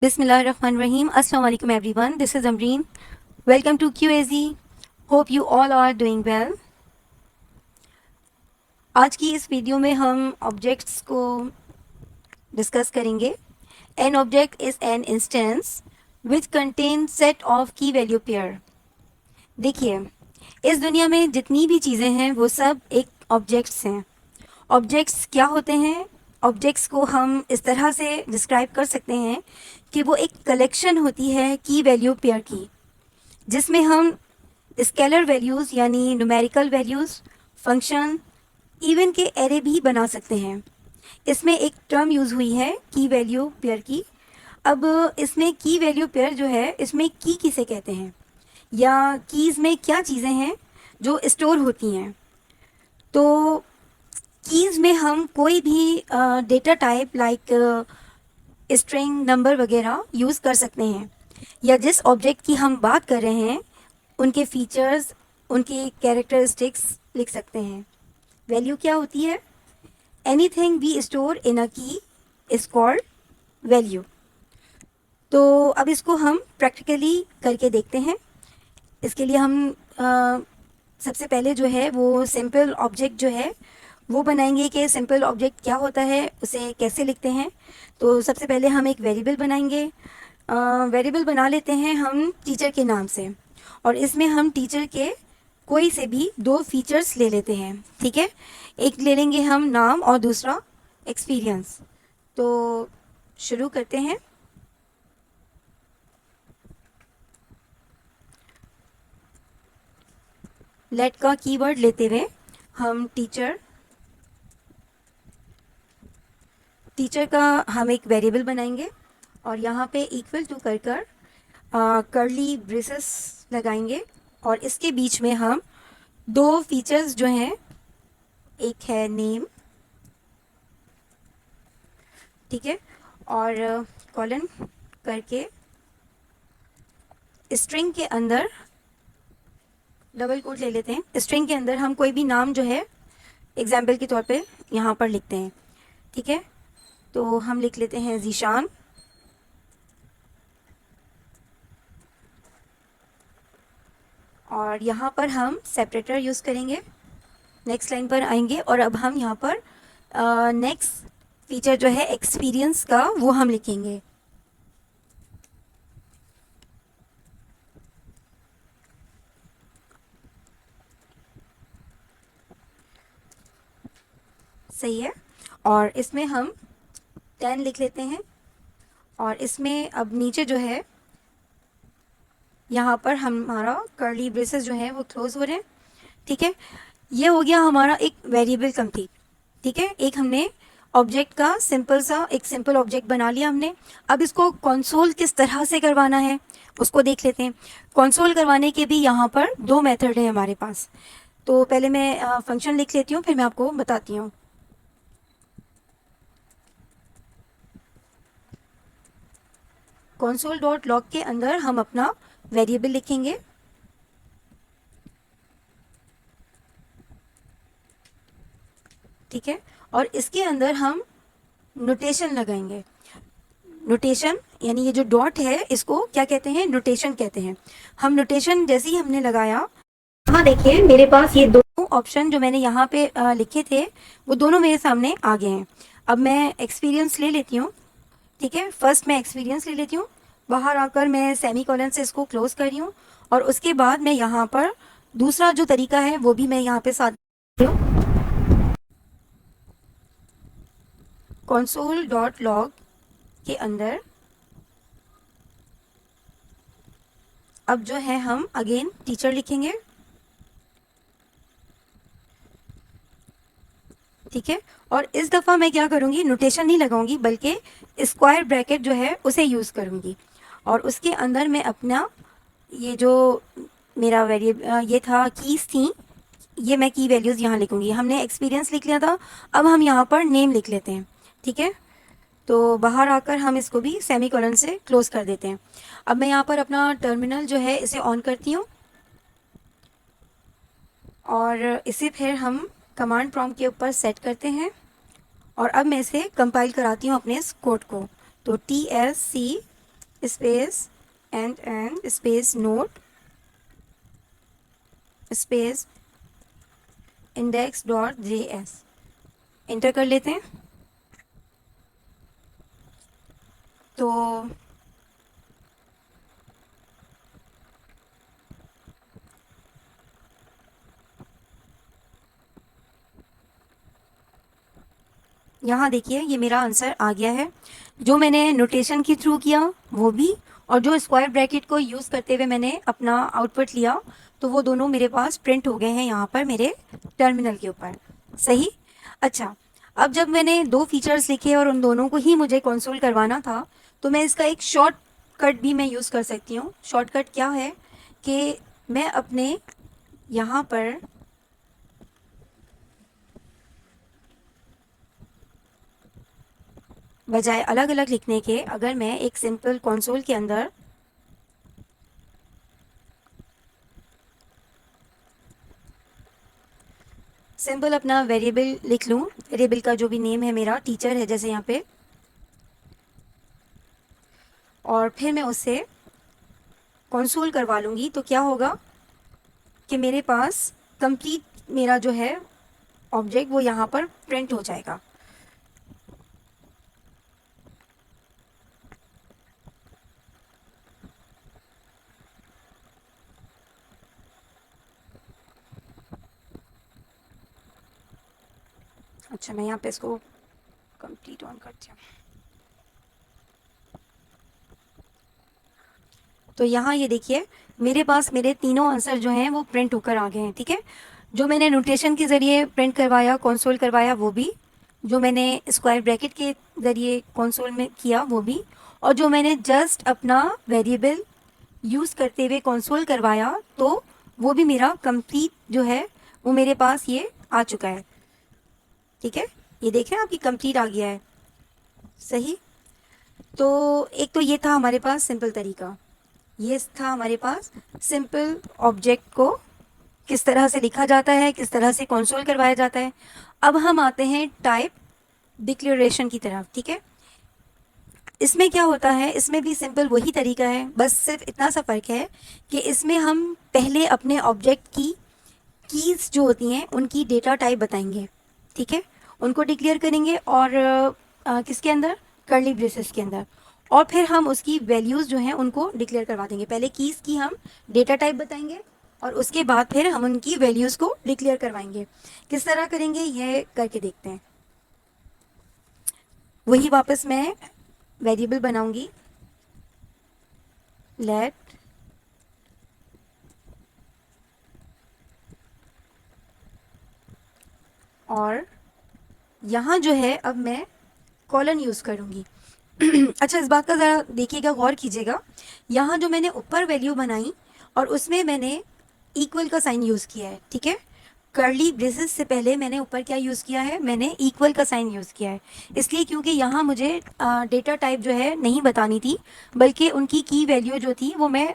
Bismillahirrahmanirrahim. Assalamu alaikum everyone. This is Amreen. Welcome to QAZ. Hope you all are doing well. आज की इस video में हम objects को डिस्कस करेंगे. An object is an instance which contains set of key value pair. देखिए, इस दुनिया में जितनी भी चीज़ें हैं वो सब एक ऑब्जेक्ट्स हैं. ऑब्जेक्ट्स क्या होते हैं? ऑब्जेक्ट्स को हम इस तरह से डिस्क्राइब कर सकते हैं कि वो एक कलेक्शन होती है की वैल्यू पेयर की, जिसमें हम स्केलर वैल्यूज़ यानी न्यूमेरिकल वैल्यूज़, फंक्शन, इवन के एरे भी बना सकते हैं. इसमें एक टर्म यूज़ हुई है की वैल्यू पेयर की. अब इसमें की वैल्यू पेयर जो है, इसमें की किसे कहते हैं या कीज़ में क्या चीज़ें हैं जो स्टोर होती हैं. तो कीज़ में हम कोई भी data type like string, number वगैरह यूज़ कर सकते हैं, या जिस ऑब्जेक्ट की हम बात कर रहे हैं उनके फीचर्स, उनके कैरेक्टरिस्टिक्स लिख सकते हैं. वैल्यू क्या होती है? एनीथिंग वी स्टोर इन अ की इज कॉल्ड वैल्यू. तो अब इसको हम प्रैक्टिकली करके देखते हैं. इसके लिए हम सबसे पहले जो है वो सिंपल ऑब्जेक्ट जो है वो बनाएंगे कि सिंपल ऑब्जेक्ट क्या होता है, उसे कैसे लिखते हैं. तो सबसे पहले हम एक वेरिएबल बनाएंगे. वेरिएबल बना लेते हैं हम टीचर के नाम से, और इसमें हम टीचर के कोई से भी दो फीचर्स ले लेते हैं. ठीक है, एक ले लेंगे हम नाम और दूसरा एक्सपीरियंस. तो शुरू करते हैं. लेट का कीवर्ड लेते हुए हम टीचर का हम एक वेरिएबल बनाएंगे, और यहाँ पे इक्वल टू कर कर्ली ब्रेसेस लगाएंगे, और इसके बीच में हम दो फीचर्स जो हैं, एक है नेम, ठीक है, और कॉलन करके स्ट्रिंग के अंदर डबल कोट ले लेते हैं. स्ट्रिंग के अंदर हम कोई भी नाम जो है एग्जाम्पल के तौर पे यहाँ पर लिखते हैं. ठीक है, तो हम लिख लेते हैं ज़ीशान. और यहाँ पर हम सेपरेटर यूज़ करेंगे. नेक्स्ट लाइन पर आएंगे, और अब हम यहाँ पर नेक्स्ट फीचर जो है एक्सपीरियंस का वो हम लिखेंगे. सही है, और इसमें हम 10 लिख लेते हैं. और इसमें अब नीचे जो है यहाँ पर हमारा कर्ली ब्रेसेस जो है वो क्लोज हो रहे हैं. ठीक है, ये हो गया हमारा एक वेरिएबल कंप्लीट. ठीक है, एक हमने ऑब्जेक्ट का एक सिंपल ऑब्जेक्ट बना लिया हमने. अब इसको कंसोल किस तरह से करवाना है उसको देख लेते हैं. कंसोल करवाने के भी यहाँ पर दो मेथड है हमारे पास. तो पहले मैं फंक्शन लिख लेती हूँ, फिर मैं आपको बताती हूँ. कंसोल डॉट लॉग के अंदर हम अपना वेरिएबल लिखेंगे. ठीक है, और इसके अंदर हम नोटेशन लगाएंगे. नोटेशन यानी ये जो डॉट है इसको क्या कहते हैं? नोटेशन कहते हैं. हम नोटेशन जैसे ही हमने लगाया, हाँ देखिए मेरे पास ये दोनों ऑप्शन जो मैंने यहाँ पे लिखे थे वो दोनों मेरे सामने आ गए हैं. अब मैं एक्सपीरियंस ले लेती हूँ. ठीक है, फर्स्ट मैं एक्सपीरियंस ले लेती हूँ. बाहर आकर मैं सेमी कॉलन से इसको क्लोज कर रही हूँ, और उसके बाद मैं यहाँ पर दूसरा जो तरीका है वो भी मैं यहाँ पे साथ कंसोल डॉट लॉग के अंदर अब जो है हम अगेन टीचर लिखेंगे. ठीक है, और इस दफ़ा मैं क्या करूँगी, नोटेशन नहीं लगाऊंगी बल्कि स्क्वायर ब्रैकेट जो है उसे यूज़ करूँगी. और उसके अंदर मैं अपना ये जो मेरा वेरिएबल ये था, कीज़ थी, ये मैं की वैल्यूज़ यहाँ लिखूँगी. हमने एक्सपीरियंस लिख लिया था, अब हम यहाँ पर नेम लिख लेते हैं. ठीक है, तो बाहर आकर हम इसको भी सेमी कॉलन से क्लोज कर देते हैं. अब मैं यहाँ पर अपना टर्मिनल जो है इसे ऑन करती हूँ, और इसे फिर हम कमांड प्रॉम्प्ट के ऊपर सेट करते हैं. और अब मैं इसे कंपाइल कराती हूँ अपने इस कोड को. तो TSC space and space note space index.js enter कर लेते हैं। तो यहाँ देखिए ये मेरा आंसर आ गया है। जो मैंने नोटेशन के थ्रू किया वो भी, और जो स्क्वायर ब्रैकेट को यूज़ करते हुए मैंने अपना आउटपुट लिया, तो वो दोनों मेरे पास प्रिंट हो गए हैं यहाँ पर मेरे टर्मिनल के ऊपर। सही। अच्छा, अब जब मैंने दो फीचर्स लिखे और उन दोनों को ही मुझे कंसोल करवाना था, तो मैं इसका एक शॉर्टकट भी मैं यूज़ कर सकती हूँ। शॉर्टकट क्या है कि मैं अपने यहाँ पर बजाय अलग अलग लिखने के, अगर मैं एक सिंपल कंसोल के अंदर सिंपल अपना वेरिएबल लिख लूँ, वेरिएबल का जो भी नेम है मेरा टीचर है जैसे यहाँ पे, और फिर मैं उससे कंसोल करवा लूँगी, तो क्या होगा कि मेरे पास कंप्लीट मेरा जो है ऑब्जेक्ट वो यहाँ पर प्रिंट हो जाएगा। अच्छा, मैं यहाँ पे इसको कंप्लीट ऑन करती हूँ। तो यहाँ ये देखिए मेरे पास मेरे तीनों आंसर जो हैं वो प्रिंट होकर आ गए हैं। ठीक है, जो मैंने नोटेशन के ज़रिए प्रिंट करवाया, कंसोल करवाया, वो भी, जो मैंने स्क्वायर ब्रैकेट के ज़रिए कंसोल में किया वो भी, और जो मैंने जस्ट अपना वेरिएबल यूज़ करते हुए कंसोल करवाया, तो वो भी मेरा कंप्लीट जो है वो मेरे पास ये आ चुका है। ठीक है, ये देख रहे हैं आपकी कंप्लीट आ गया है। सही। तो एक तो ये था हमारे पास सिंपल तरीका, ये था हमारे पास सिंपल ऑब्जेक्ट को किस तरह से लिखा जाता है, किस तरह से कंसोल करवाया जाता है। अब हम आते हैं टाइप डिक्लेरेशन की तरफ। ठीक है, इसमें क्या होता है, इसमें भी सिंपल वही तरीका है, बस सिर्फ इतना सा फ़र्क है कि इसमें हम पहले अपने ऑब्जेक्ट की कीज़ जो होती हैं उनकी डेटा टाइप बताएंगे। ठीक है, उनको डिक्लेयर करेंगे, और किसके अंदर, कर्ली ब्रेसेस के अंदर, और फिर हम उसकी वैल्यूज़ जो हैं उनको डिक्लेयर करवा देंगे। पहले कीज़ की हम डेटा टाइप बताएंगे और उसके बाद फिर हम उनकी वैल्यूज़ को डिक्लेयर करवाएंगे। किस तरह करेंगे ये करके देखते हैं। वही वापस मैं वेरिएबल बनाऊंगी, लेट और यहाँ जो है अब मैं कॉलन यूज़ करूँगी। अच्छा, इस बात का ज़रा देखिएगा, गौर कीजिएगा, यहाँ जो मैंने ऊपर वैल्यू बनाई और उसमें मैंने इक्वल का साइन यूज़ किया है। ठीक है, कर्ली ब्रेसेस से पहले मैंने ऊपर क्या यूज़ किया है, मैंने इक्वल का साइन यूज़ किया है। इसलिए क्योंकि यहाँ मुझे डेटा टाइप जो है नहीं बतानी थी, बल्कि उनकी की वैल्यू जो थी वो मैं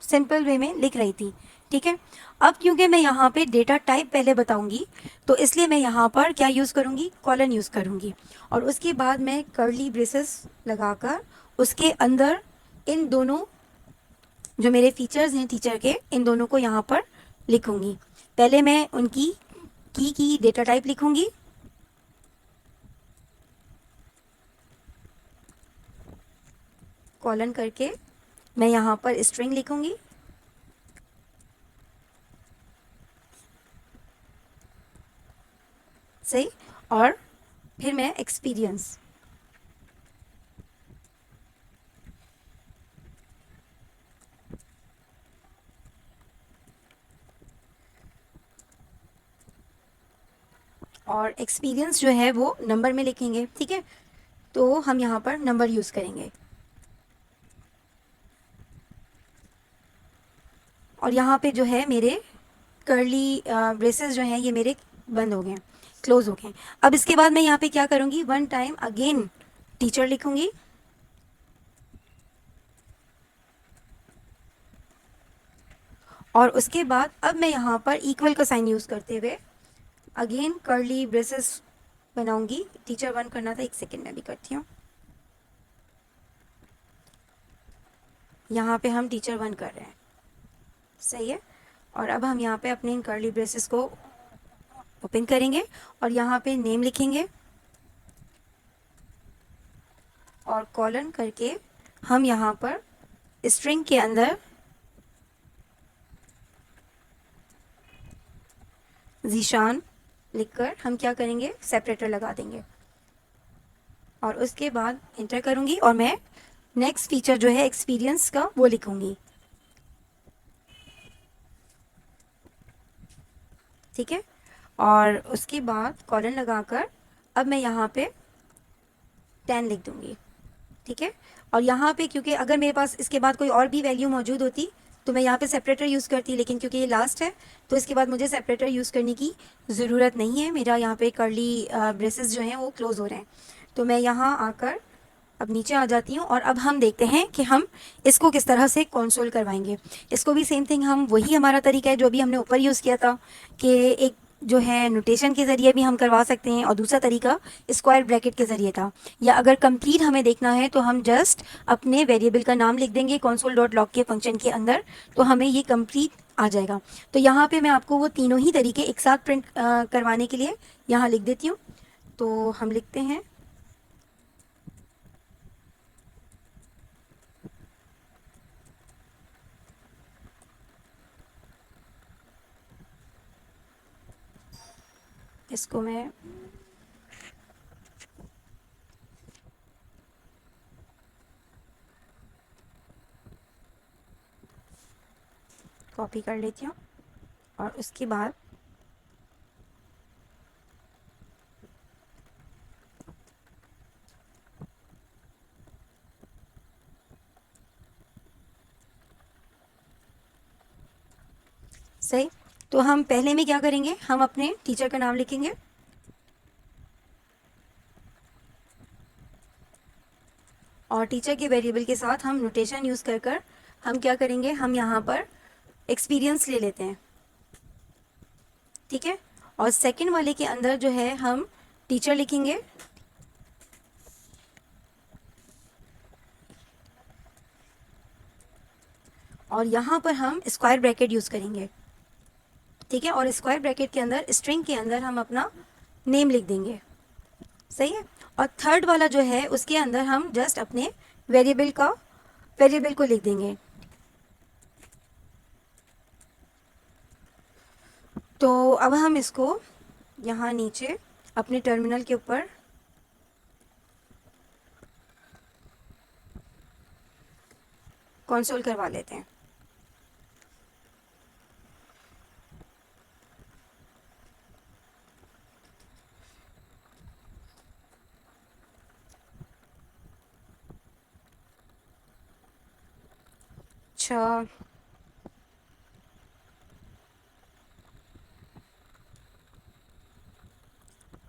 सिंपल वे में लिख रही थी। ठीक है, अब क्योंकि मैं यहाँ पे डेटा टाइप पहले बताऊंगी, तो इसलिए मैं यहाँ पर क्या यूज़ करूँगी, कॉलन यूज़ करूँगी, और उसके बाद मैं कर्ली ब्रेसेस लगाकर उसके अंदर इन दोनों जो मेरे फीचर्स हैं टीचर के, इन दोनों को यहाँ पर लिखूँगी। पहले मैं उनकी की डेटा टाइप लिखूँगी, कॉलन करके मैं यहाँ पर स्ट्रिंग लिखूँगी, सही, और फिर मैं एक्सपीरियंस, और एक्सपीरियंस जो है वो नंबर में लिखेंगे। ठीक है, तो हम यहाँ पर नंबर यूज़ करेंगे, और यहाँ पे जो है मेरे कर्ली ब्रेसेस जो हैं ये मेरे बंद हो गए हैं, क्लोज हो गए हैं। अब इसके बाद मैं यहाँ पे क्या करूँगी, वन टाइम अगेन टीचर लिखूँगी, और उसके बाद अब मैं यहाँ पर इक्वल का साइन यूज़ करते हुए अगेन कर्ली ब्रेसेस बनाऊंगी। टीचर वन करना था, एक सेकेंड में भी करती हूँ। यहाँ पे हम टीचर 1 कर रहे हैं, सही है। और अब हम यहाँ पे अपने इन कर्ली ब्रेसेस को ओपन करेंगे और यहाँ पे नेम लिखेंगे और कॉलन करके हम यहाँ पर स्ट्रिंग के अंदर जीशान लिखकर हम क्या करेंगे, सेपरेटर लगा देंगे और उसके बाद इंटर करूँगी और मैं नेक्स्ट फीचर जो है एक्सपीरियंस का वो लिखूँगी, ठीक है। और उसके बाद कॉलन लगाकर अब मैं यहाँ पे 10 लिख दूँगी, ठीक है। और यहाँ पे क्योंकि अगर मेरे पास इसके बाद कोई और भी वैल्यू मौजूद होती तो मैं यहाँ पे सेपरेटर यूज़ करती, लेकिन क्योंकि ये लास्ट है तो इसके बाद मुझे सेपरेटर यूज़ करने की ज़रूरत नहीं है। मेरा यहाँ पे कर्ली ब्रेसेस जो हैं वो क्लोज़ हो रहे हैं, तो मैं यहाँ आकर अब नीचे आ जाती हूँ और अब हम देखते हैं कि हम इसको किस तरह से कंसोल करवाएंगे। इसको भी सेम थिंग, हम वही हमारा तरीका है जो भी हमने ऊपर यूज़ किया था कि एक जो है नोटेशन के ज़रिए भी हम करवा सकते हैं और दूसरा तरीका स्क्वायर ब्रैकेट के ज़रिए था। या अगर कंप्लीट हमें देखना है तो हम जस्ट अपने वेरिएबल का नाम लिख देंगे कंसोल डॉट लॉग के फंक्शन के अंदर, तो हमें ये कंप्लीट आ जाएगा। तो यहाँ पे मैं आपको वो तीनों ही तरीके एक साथ प्रिंट करवाने के लिए यहाँ लिख देती हूँ। तो हम लिखते हैं इसको मैं कॉपी कर लेती हूँ और उसके बाद सही। तो हम पहले में क्या करेंगे, हम अपने टीचर का नाम लिखेंगे और टीचर के वेरिएबल के साथ हम नोटेशन यूज़ कर कर हम क्या करेंगे, हम यहाँ पर एक्सपीरियंस ले लेते हैं, ठीक है। और सेकंड वाले के अंदर जो है हम टीचर लिखेंगे और यहाँ पर हम स्क्वायर ब्रैकेट यूज़ करेंगे, ठीक है। और स्क्वायर ब्रैकेट के अंदर स्ट्रिंग के अंदर हम अपना नेम लिख देंगे, सही है। और थर्ड वाला जो है उसके अंदर हम जस्ट अपने वेरिएबल को लिख देंगे। तो अब हम इसको यहाँ नीचे अपने टर्मिनल के ऊपर कंसोल करवा लेते हैं। अच्छा,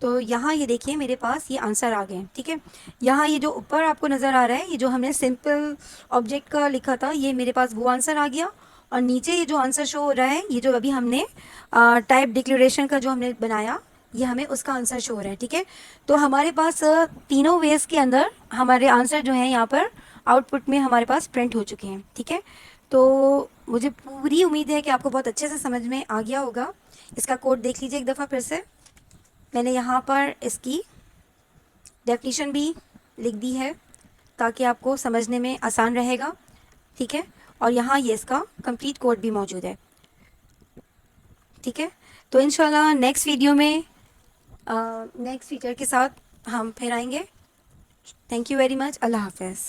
तो यहाँ ये देखिए मेरे पास ये आंसर आ गए, ठीक है। यहाँ ये जो ऊपर आपको नज़र आ रहा है, ये जो हमने सिंपल ऑब्जेक्ट का लिखा था, ये मेरे पास वो आंसर आ गया। और नीचे ये जो आंसर शो हो रहा है, ये जो अभी हमने टाइप डिक्लेरेशन का जो हमने बनाया, ये हमें उसका आंसर शो हो रहा है, ठीक है। तो हमारे पास तीनों वेज के अंदर हमारे आंसर जो हैं यहाँ पर आउटपुट में हमारे पास प्रिंट हो चुके हैं, ठीक है। तो मुझे पूरी उम्मीद है कि आपको बहुत अच्छे से समझ में आ गया होगा। इसका कोड देख लीजिए एक दफ़ा फिर से। मैंने यहाँ पर इसकी डेफिनेशन भी लिख दी है ताकि आपको समझने में आसान रहेगा, ठीक है। और यहाँ ये इसका कंप्लीट कोड भी मौजूद है, ठीक है। तो इंशाल्लाह नेक्स्ट वीडियो में नेक्स्ट फीचर के साथ हम फिर आएंगे। Thank you very much. अल्लाह हाफ़िज़।